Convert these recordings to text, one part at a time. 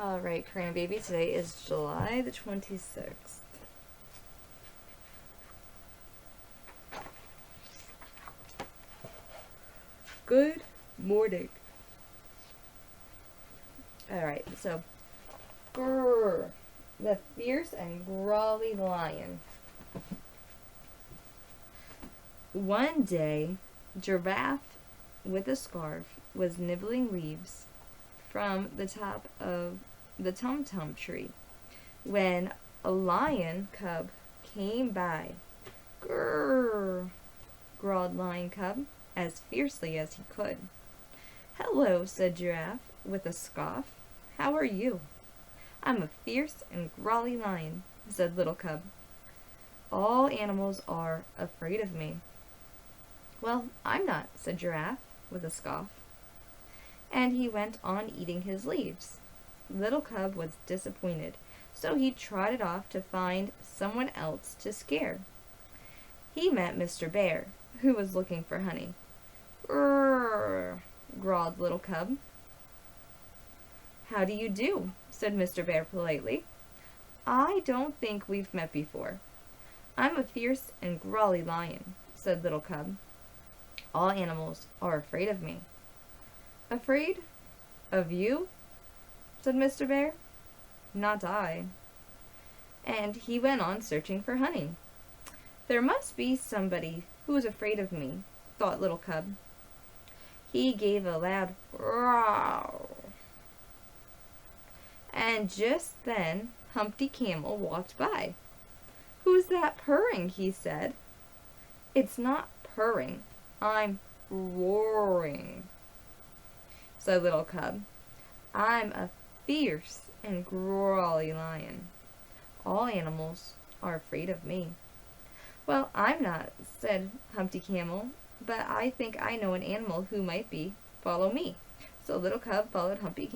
Alright, Karina baby, today is July the 26th. Good morning. Alright, so, grrr, the fierce and growly lion. One day, Giraffe with a scarf was nibbling leaves from the top of the tum-tum tree when a lion cub came by. Grrr, growled Lion Cub as fiercely as he could. Hello, said Giraffe with a scoff. How are you? I'm a fierce and growly lion, said Little Cub. All animals are afraid of me. Well, I'm not, said Giraffe with a scoff. And he went on eating his leaves. Little Cub was disappointed, so he trotted off to find someone else to scare. He met Mr. Bear, who was looking for honey. Grrr, growled Little Cub. How do you do? Said Mr. Bear politely. I don't think we've met before. I'm a fierce and growly lion, said Little Cub. All animals are afraid of me. Afraid? Of you? Said Mr. Bear. Not I. And he went on searching for honey. There must be somebody who is afraid of me, thought Little Cub. He gave a loud growl. And just then Humpty Camel walked by. Who's that purring? He said. It's not purring. I'm roaring, said Little Cub. I'm a fierce and growly lion. All animals are afraid of me. Well, I'm not, said Humpty Camel, but I think I know an animal who might be. Follow me. So Little Cub followed Humpty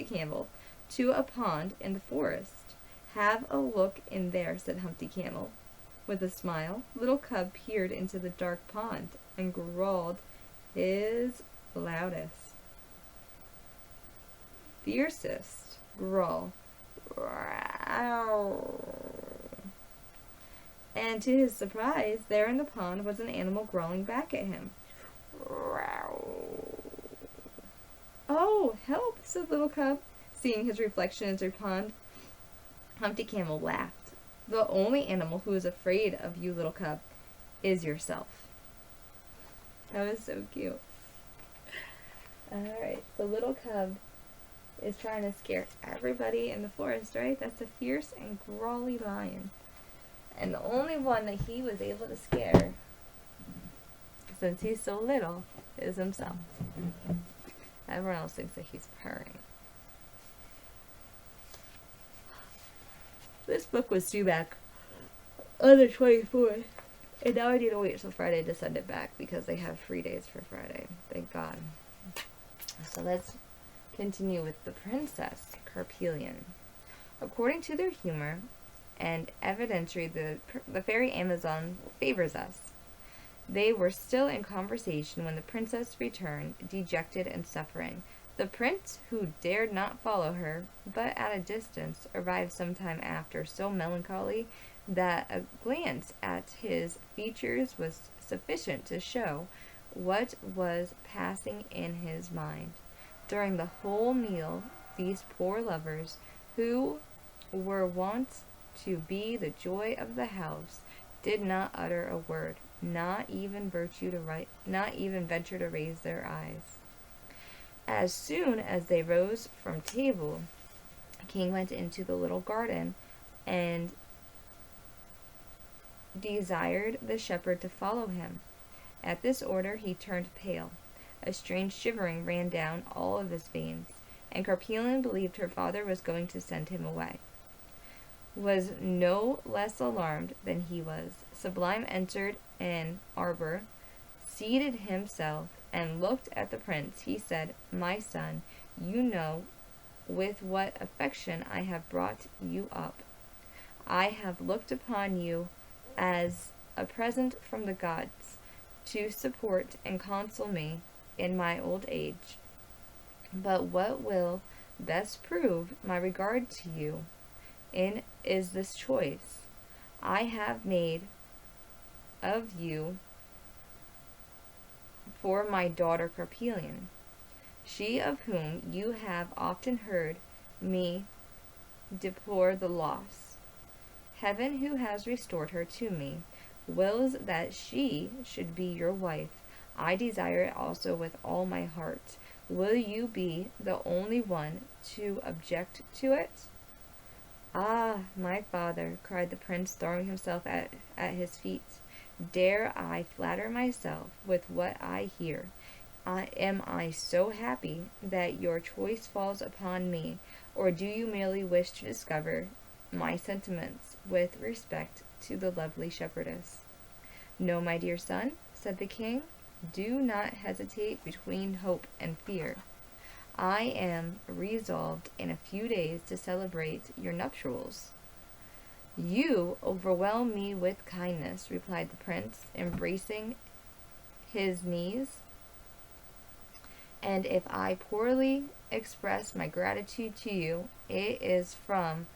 Camel to a pond in the forest. Have a look in there, said Humpty Camel. With a smile, Little Cub peered into the dark pond and growled his loudest, fiercest growl. And to his surprise, there in the pond was an animal growling back at him. Oh, help, said Little Cub, seeing his reflection in the pond. Humpty Camel laughed. The only animal who is afraid of you, Little Cub, is yourself. That was so cute. Alright, so Little Cub is trying to scare everybody in the forest, right? That's a fierce and growly lion. And the only one that he was able to scare, since he's so little, is himself. Everyone else thinks that he's purring. This book was due back on the 24th. And now I need to wait till Friday to send it back because they have 3 days for Friday. Thank God. So let's continue with the Princess Carpillon. According to their humor and evidently the fairy Amazon favors us. They were still in conversation when the princess returned, dejected and suffering. The prince, who dared not follow her, but at a distance, arrived some time after, so melancholy that a glance at his features was sufficient to show what was passing in his mind. During the whole meal, these poor lovers, who were wont to be the joy of the house, did not utter a word, not even venture to raise their eyes. As soon as they rose from table, the king went into the little garden and desired the shepherd to follow him. At this order he turned pale. A strange shivering ran down all of his veins, and Carpillon believed her father was going to send him away. Was no less alarmed than he was. Sublime entered an arbor, seated himself, and looked at the prince. He said, My son, you know with what affection I have brought you up. I have looked upon you as a present from the gods to support and console me in my old age. But what will best prove my regard to you in is this choice I have made of you for my daughter Carpillon, she of whom you have often heard me deplore the loss. Heaven, who has restored her to me, wills that she should be your wife. I desire it also with all my heart. Will you be the only one to object to it? Ah, my father, cried the prince, throwing himself at his feet. Dare I flatter myself with what I hear? Am I so happy that your choice falls upon me, or do you merely wish to discover my sentiments with respect to the lovely shepherdess? No, my dear son, said the king, do not hesitate between hope and fear. I am resolved in a few days to celebrate your nuptials. You overwhelm me with kindness, replied the prince, embracing his knees. And if I poorly express my gratitude to you, it is from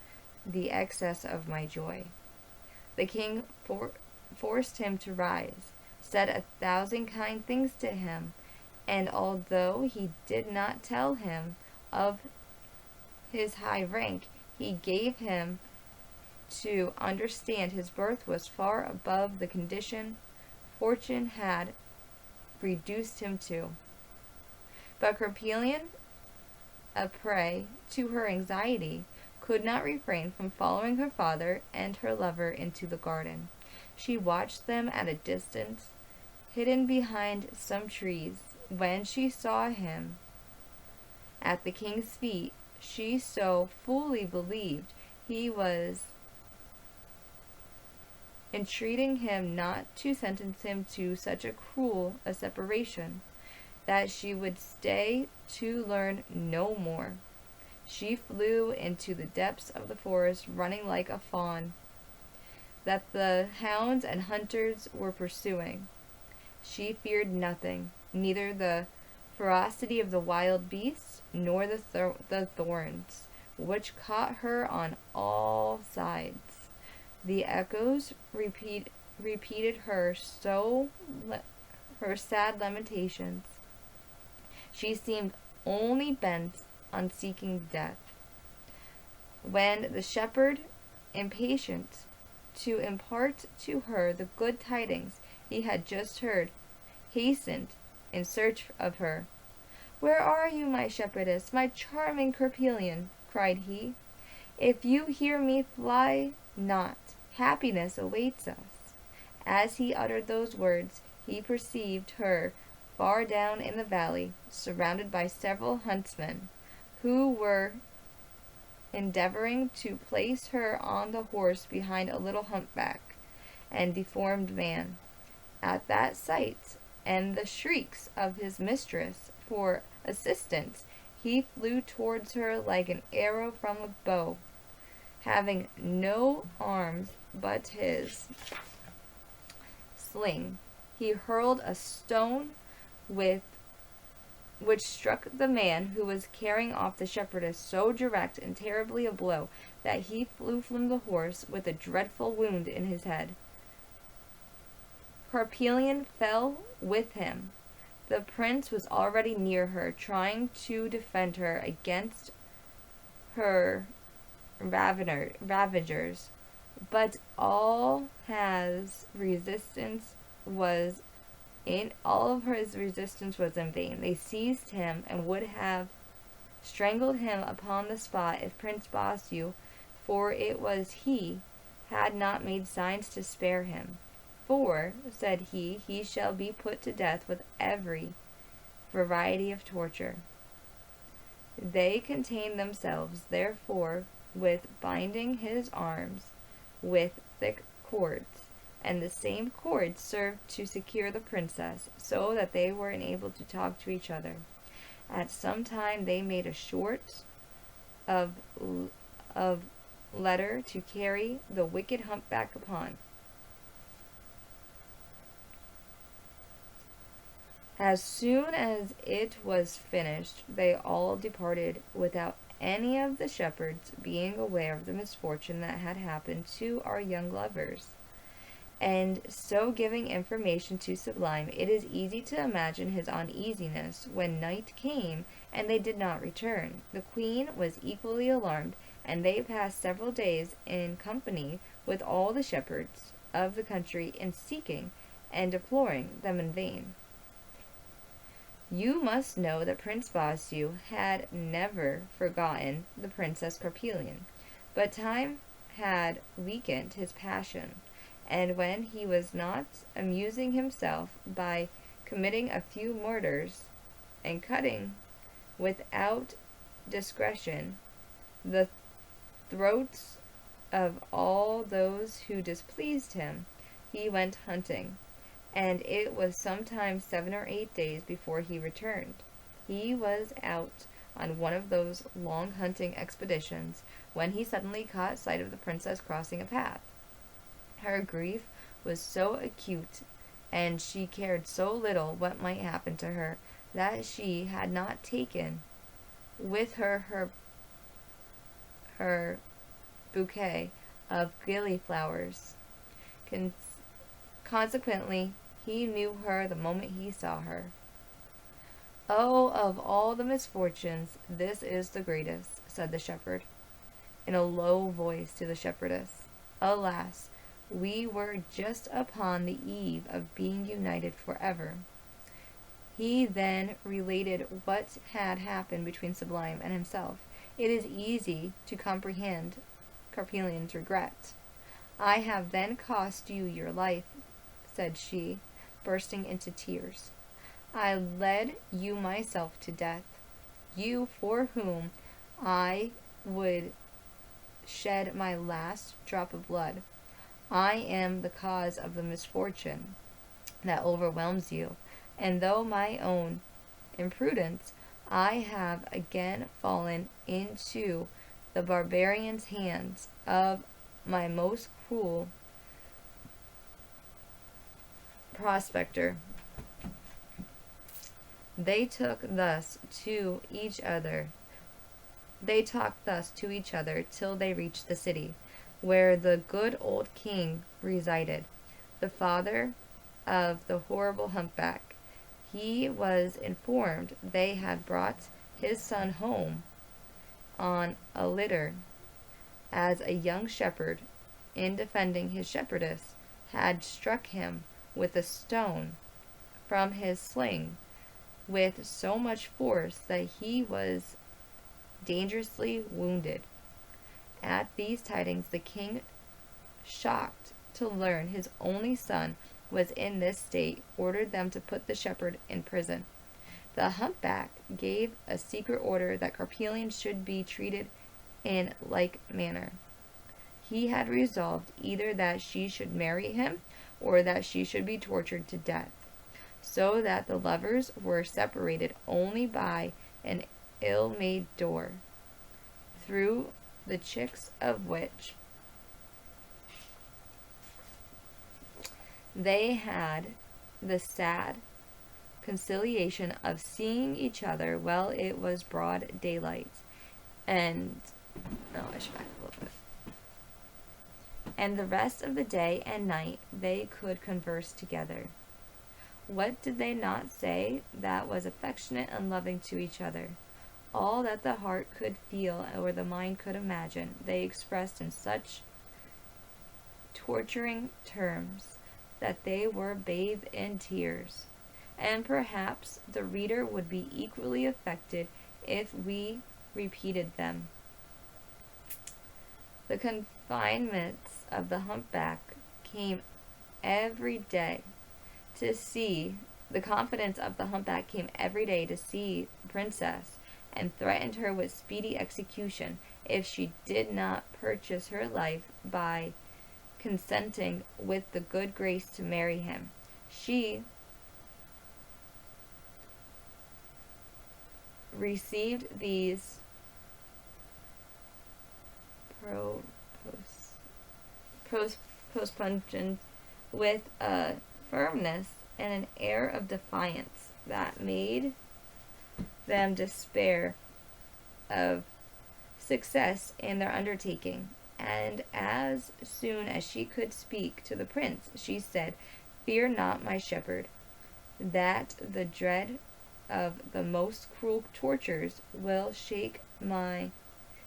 the excess of my joy. The king forced him to rise, said 1,000 kind things to him, and although he did not tell him of his high rank, he gave him to understand his birth was far above the condition fortune had reduced him to. But Carpillon, a prey to her anxiety, could not refrain from following her father and her lover into the garden. She watched them at a distance, hidden behind some trees. When she saw him at the king's feet, she so fully believed he was entreating him not to sentence him to such a cruel a separation, that she would stay to learn no more. She flew into the depths of the forest, running like a fawn that the hounds and hunters were pursuing. She feared nothing, neither the ferocity of the wild beasts nor the thorns, which caught her on all sides. The echoes repeated her sad lamentations. She seemed only bent on seeking death. When the shepherd, impatient to impart to her the good tidings he had just heard, hastened in search of her. "Where are you, my shepherdess, my charming Carpillon?" cried he. "If you hear me, fly not. Happiness awaits us." As he uttered those words, he perceived her far down in the valley, surrounded by several huntsmen, who were endeavoring to place her on the horse behind a little humpback and deformed man. At that sight, and the shrieks of his mistress for assistance, he flew towards her like an arrow from a bow. Having no arms but his sling, he hurled a stone which struck the man who was carrying off the shepherdess so direct and terribly a blow that he flew from the horse with a dreadful wound in his head. Carpillon fell with him. The prince was already near her, trying to defend her against her ravagers, but all his resistance was in vain. They seized him and would have strangled him upon the spot if Prince Bossu, for it was he, had not made signs to spare him. "For," said he shall be put to death with every variety of torture." They contained themselves, therefore, with binding his arms with thick cords, and the same cords served to secure the princess, so that they were enabled to talk to each other. At some time they made a sort of letter to carry the wicked humpback upon. As soon as it was finished, they all departed without any of the shepherds being aware of the misfortune that had happened to our young lovers, and so giving information to Sublime, it is easy to imagine his uneasiness when night came and they did not return. The queen was equally alarmed, and they passed several days in company with all the shepherds of the country in seeking and deploring them in vain. You must know that Prince Bossu had never forgotten the Princess Carpillon, but time had weakened his passion, and when he was not amusing himself by committing a few murders and cutting without discretion the throats of all those who displeased him, he went hunting, and it was sometimes 7 or 8 days before he returned. He was out on one of those long hunting expeditions when he suddenly caught sight of the princess crossing a path. Her grief was so acute, and she cared so little what might happen to her, that she had not taken with her bouquet of gilliflowers. Consequently, he knew her the moment he saw her. "Oh, of all the misfortunes, this is the greatest," said the shepherd, in a low voice to the shepherdess. "Alas, we were just upon the eve of being united forever." He then related what had happened between Sublime and himself. It is easy to comprehend Carpillon's regret. "I have then cost you your life," said she, bursting into tears. "I led you myself to death, you for whom I would shed my last drop of blood. I am the cause of the misfortune that overwhelms you, and through my own imprudence, I have again fallen into the barbarians' hands of my most cruel prospector." They talked thus to each other till they reached the city, where the good old king resided, the father of the horrible humpback. He was informed they had brought his son home on a litter, as a young shepherd, in defending his shepherdess, had struck him with a stone from his sling with so much force that he was dangerously wounded. At these tidings, the king, shocked to learn his only son was in this state, ordered them to put the shepherd in prison. The humpback gave a secret order that Carpillon should be treated in like manner. He had resolved either that she should marry him, or that she should be tortured to death, so that the lovers were separated only by an ill-made door, through the chinks of which they had the sad conciliation of seeing each other while it was broad daylight, and I should back a little bit. And the rest of the day and night they could converse together. What did they not say that was affectionate and loving to each other? All that the heart could feel or the mind could imagine, they expressed in such torturing terms that they were bathed in tears. And perhaps the reader would be equally affected if we repeated them. The confinements of the humpback came every day to see the confidence of the humpback came every day to see the princess, and threatened her with speedy execution if she did not purchase her life by consenting with the good grace to marry him. She received these postpunctions with a firmness and an air of defiance that made them despair of success in their undertaking, and as soon as she could speak to the prince, she said, "Fear not, my shepherd, that the dread of the most cruel tortures will shake my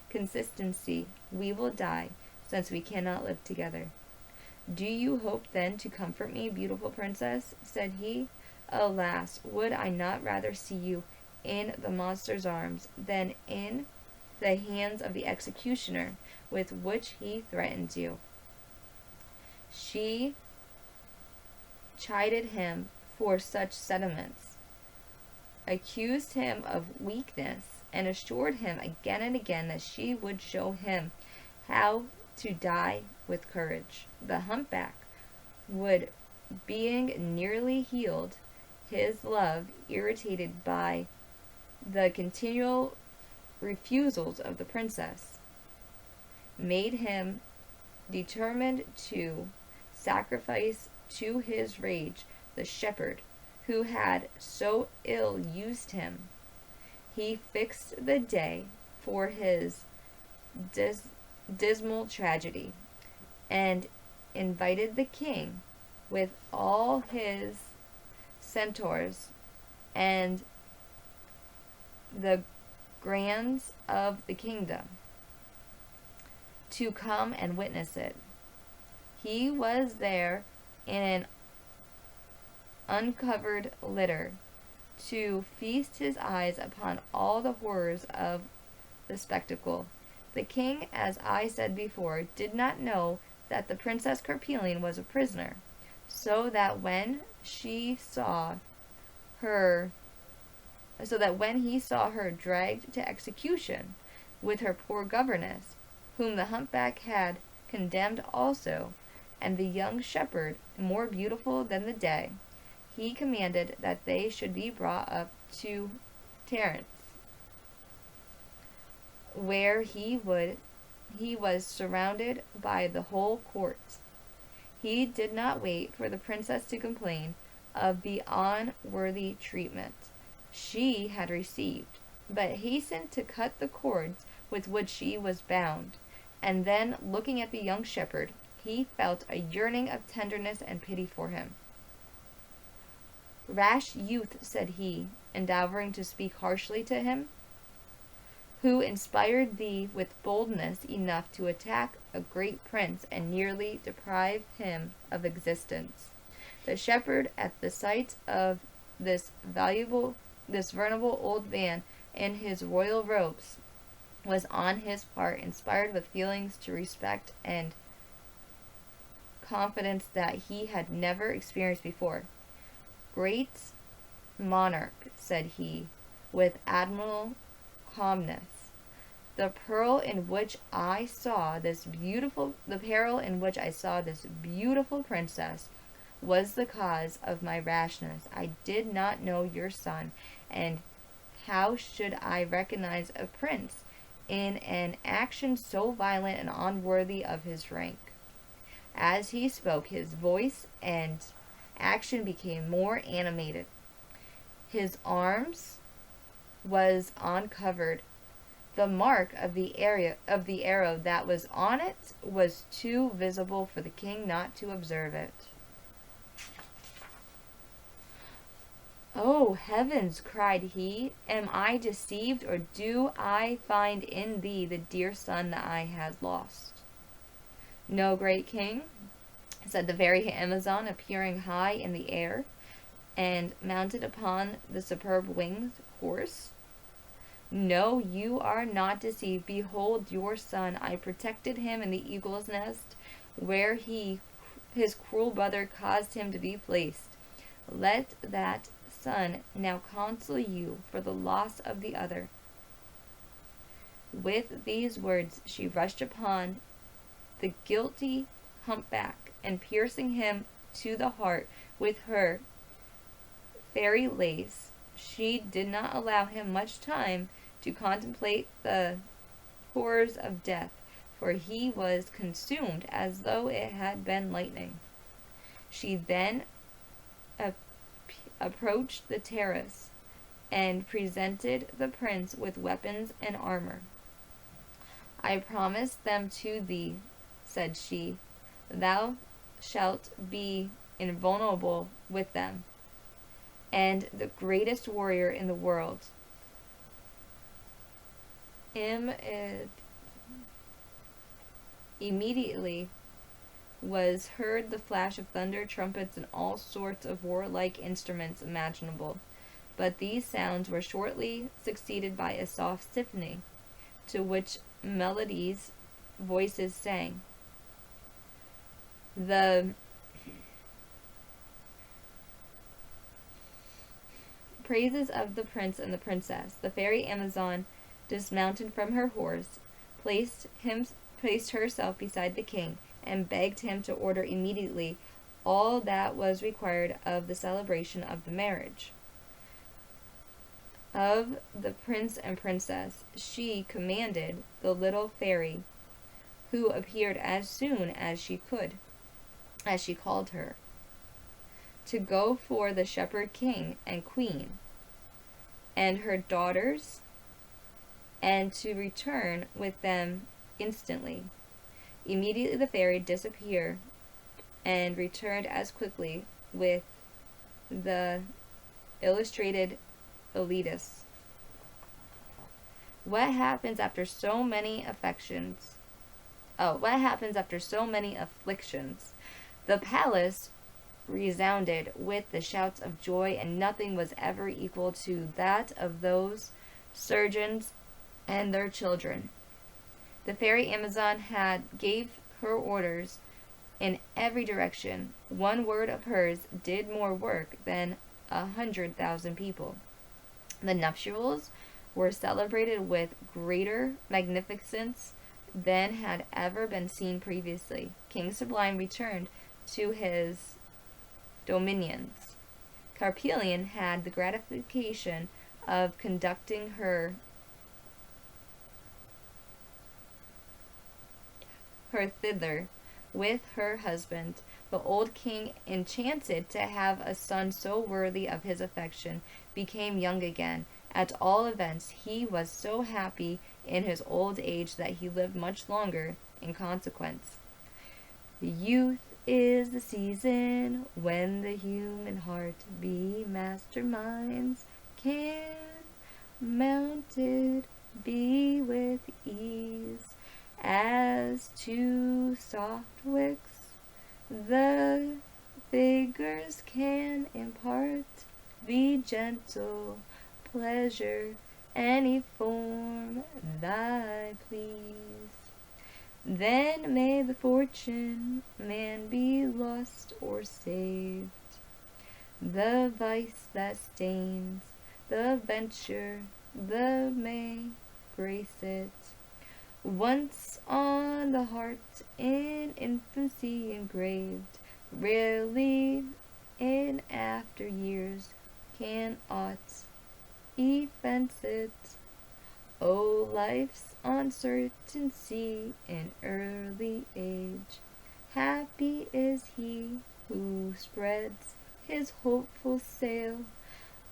consistency. We will die, since we cannot live together." "Do you hope then to comfort me, beautiful princess?" said he. "Alas, would I not rather see you in the monster's arms than in the hands of the executioner with which he threatens you." She chided him for such sentiments, accused him of weakness, and assured him again and again that she would show him how to die with courage. The humpback would, being nearly healed, his love, irritated by the continual refusals of the princess, made him determined to sacrifice to his rage the shepherd who had so ill used him. He fixed the day for his dismal tragedy, and invited the king with all his centaurs and the grands of the kingdom to come and witness it. He was there in an uncovered litter to feast his eyes upon all the horrors of the spectacle. The king, as I said before, did not know that the Princess Carpillon was a prisoner, so that when he saw her dragged to execution with her poor governess, whom the humpback had condemned also, and the young shepherd, more beautiful than the day, he commanded that they should be brought up to Terence, where he was surrounded by the whole court. He did not wait for the princess to complain of the unworthy treatment she had received, but hastened to cut the cords with which she was bound, and then, looking at the young shepherd, he felt a yearning of tenderness and pity for him. "Rash youth," said he, endeavoring to speak harshly to him, "who inspired thee with boldness enough to attack a great prince and nearly deprive him of existence." The shepherd, at the sight of this venerable old man in his royal robes, was on his part inspired with feelings to respect and confidence that he had never experienced before. "Great monarch," said he, with admirable calmness, the peril in which I saw this beautiful princess was the cause of my rashness. I did not know your son, and how should I recognize a prince in an action so violent and unworthy of his rank?" As he spoke, his voice and action became more animated. His arms was uncovered. The mark of the arrow that was on it was too visible for the king not to observe it. "Oh, heavens!" cried he, "am I deceived, or do I find in thee the dear son that I had lost?" "No, great king," said the very Amazon, appearing high in the air, and mounted upon the superb winged horse. "No, you are not deceived. Behold your son. I protected him in the eagle's nest, where his cruel brother caused him to be placed. Let that son now console you for the loss of the other." With these words she rushed upon the guilty humpback, and piercing him to the heart with her fairy lace, she did not allow him much time to contemplate the horrors of death, for he was consumed as though it had been lightning. She then approached the terrace, and presented the prince with weapons and armor. I promise them to thee, said she. Thou shalt be invulnerable with them, and the greatest warrior in the world. Immediately was heard the flash of thunder, trumpets, and all sorts of warlike instruments imaginable. But these sounds were shortly succeeded by a soft symphony, to which melodies voices sang. The praises of the prince and the princess. The fairy Amazon dismounted from her horse, placed herself beside the king, and begged him to order immediately all that was required of the celebration of the marriage of the prince and princess. She commanded the little fairy, who appeared as soon as she could, as she called her, to go for the shepherd king and queen and her daughters, and to return with them instantly. Immediately the fairy disappeared and returned as quickly with the illustrated elitists. What happens after so many afflictions? The palace resounded with the shouts of joy, and nothing was ever equal to that of those surgeons and their children. The fairy Amazon gave her orders in every direction. One word of hers did more work than 100,000 people. The nuptials were celebrated with greater magnificence than had ever been seen previously. King Sublime returned to his dominions. Carpillon had the gratification of conducting her thither with her husband. The old king, enchanted to have a son so worthy of his affection, became young again. At all events, he was so happy in his old age that he lived much longer in consequence. Youth is the season when the human heart be masterminds, can mounted be with ease, as to soft wicks the figures can impart, be gentle pleasure, any form thy please. Then may the fortune man be lost or saved, the vice that stains the venture, the may grace it. Once on the heart in infancy engraved, rarely in after years can aught efface it. O life's uncertainty in early age, happy is he who spreads his hopeful sail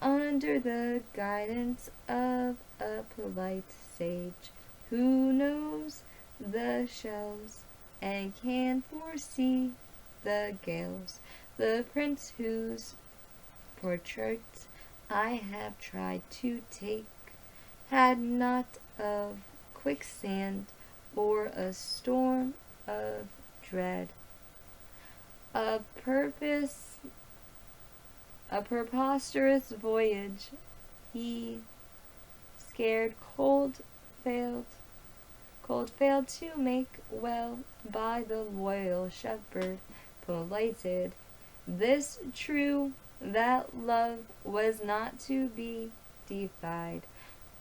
under the guidance of a polite sage, who knows the shells and can foresee the gales. The prince whose portrait I have tried to take had not of quicksand or a storm of dread, a preposterous voyage he scared, cold failed to make well by the loyal shepherd polighted. This true, that love was not to be defied,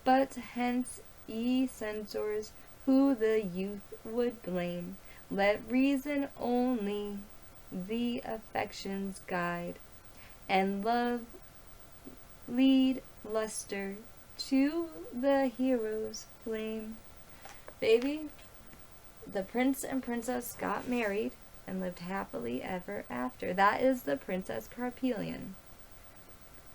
but hence ye censors who the youth would blame, let reason only the affections guide, and love lead luster to the hero's flame. Baby, the prince and princess got married and lived happily ever after. That is the Princess Carpillon.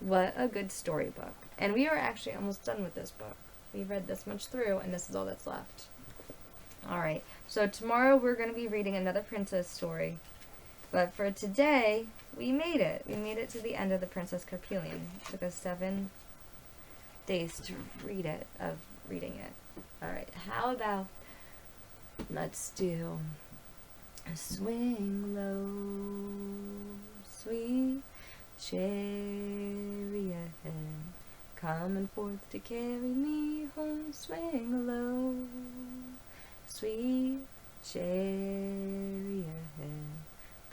What a good storybook. And we are actually almost done with this book. We read this much through, and this is all that's left. Alright, so tomorrow we're going to be reading another princess story. But for today, we made it. We made it to the end of the Princess Carpillon. It took us 7 days to reading it. Alright, how about let's do swing low, sweet chariot, coming forth to carry me home. Swing low, sweet chariot,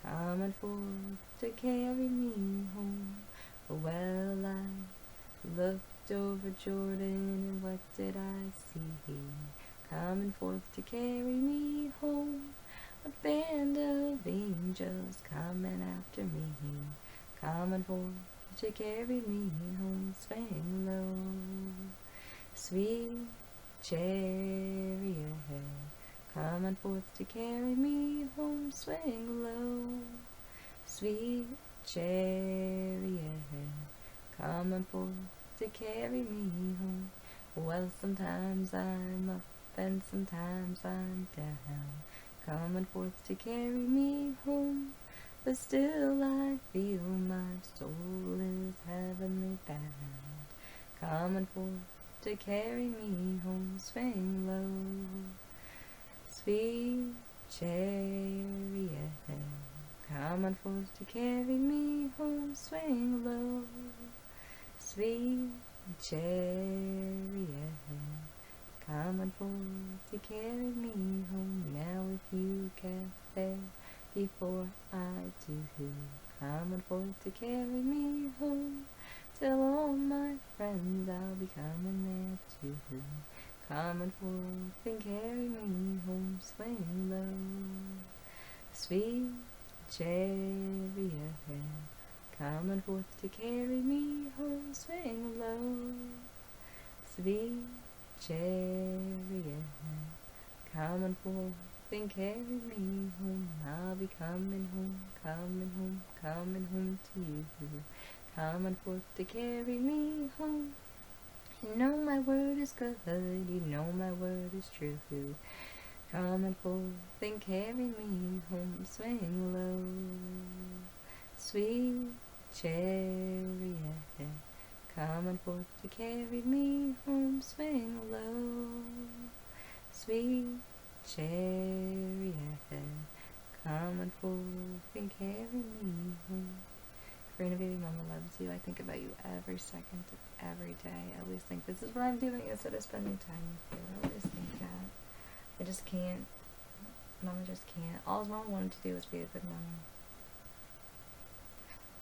coming forth to carry me home. Well, I looked over Jordan, and what did I see? Coming forth to carry me home. A band of angels coming after me, coming forth to carry me home. Swing low, sweet chariot, coming forth to carry me home. Swing low, sweet chariot, coming forth to carry me home. Well, sometimes I'm up and sometimes I'm down, coming forth to carry me home. But still I feel my soul is heavenly bound, coming forth to carry me home. Swing low, sweet chariot, coming forth to carry me home. Swing low, sweet chariot, coming forth to carry me home. Now if you get there before I do, coming forth to carry me home. Tell all my friends I'll be coming there too, coming forth and carry me home. Swing low, sweet chariot, coming forth to carry me home. Swing low, sweet chariot, coming forth and carry me home. I'll be coming home, coming home, coming home to you, coming forth to carry me home. You know my word is good, you know my word is true, coming forth and carry me home. Swing low, sweet chariot, coming forth to carry me home. Swing low, sweet chariot, coming forth and carry me home. Karina, baby mama loves you. I think about you every second of every day. I always think this is what I'm doing instead of spending time with you. I always think that. I just can't. Mama just can't. All mama wanted to do was be a good mama.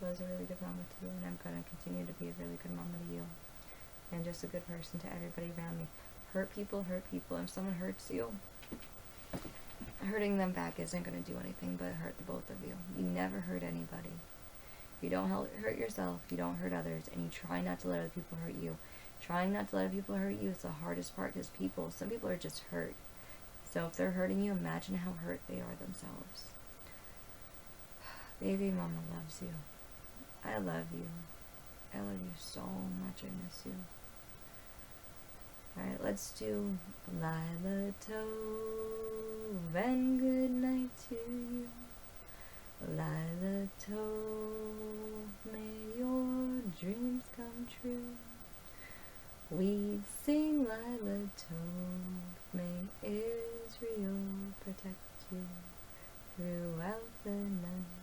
I was a really good mama to you, and I'm going to continue to be a really good mama to you. And just a good person to everybody around me. Hurt people, hurt people. If someone hurts you, hurting them back isn't going to do anything but hurt the both of you. You never hurt anybody. You don't hurt yourself, you don't hurt others, and you try not to let other people hurt you. Trying not to let other people hurt you is the hardest part, because some people are just hurt. So if they're hurting you, imagine how hurt they are themselves. Baby mama loves you. I love you. I love you so much. I miss you. Alright, let's do Lila Tove and good night to you. Lila Tove, may your dreams come true. We sing Lila Tove, may Israel protect you throughout the night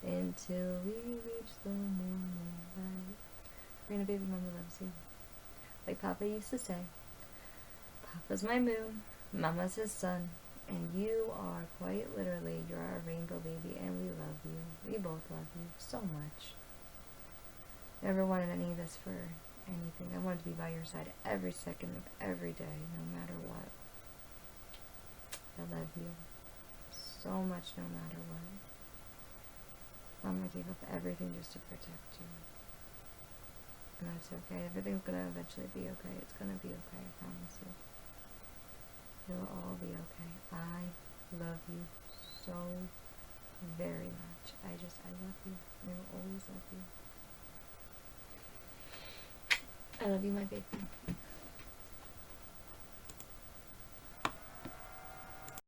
until we reach the morning light. Karina, baby mama loves you. Like Papa used to say, Papa's my moon, Mama's his sun, and you are quite literally, you're our rainbow baby, and we love you. We both love you so much. Never wanted any of this for anything. I wanted to be by your side every second of every day, no matter what. I love you so much, no matter what. Mama gave up everything just to protect you. And that's okay. Everything's gonna eventually be okay. It's gonna be okay, I promise you. It'll all be okay. I love you so very much. I love you. I will always love you. I love you, my baby.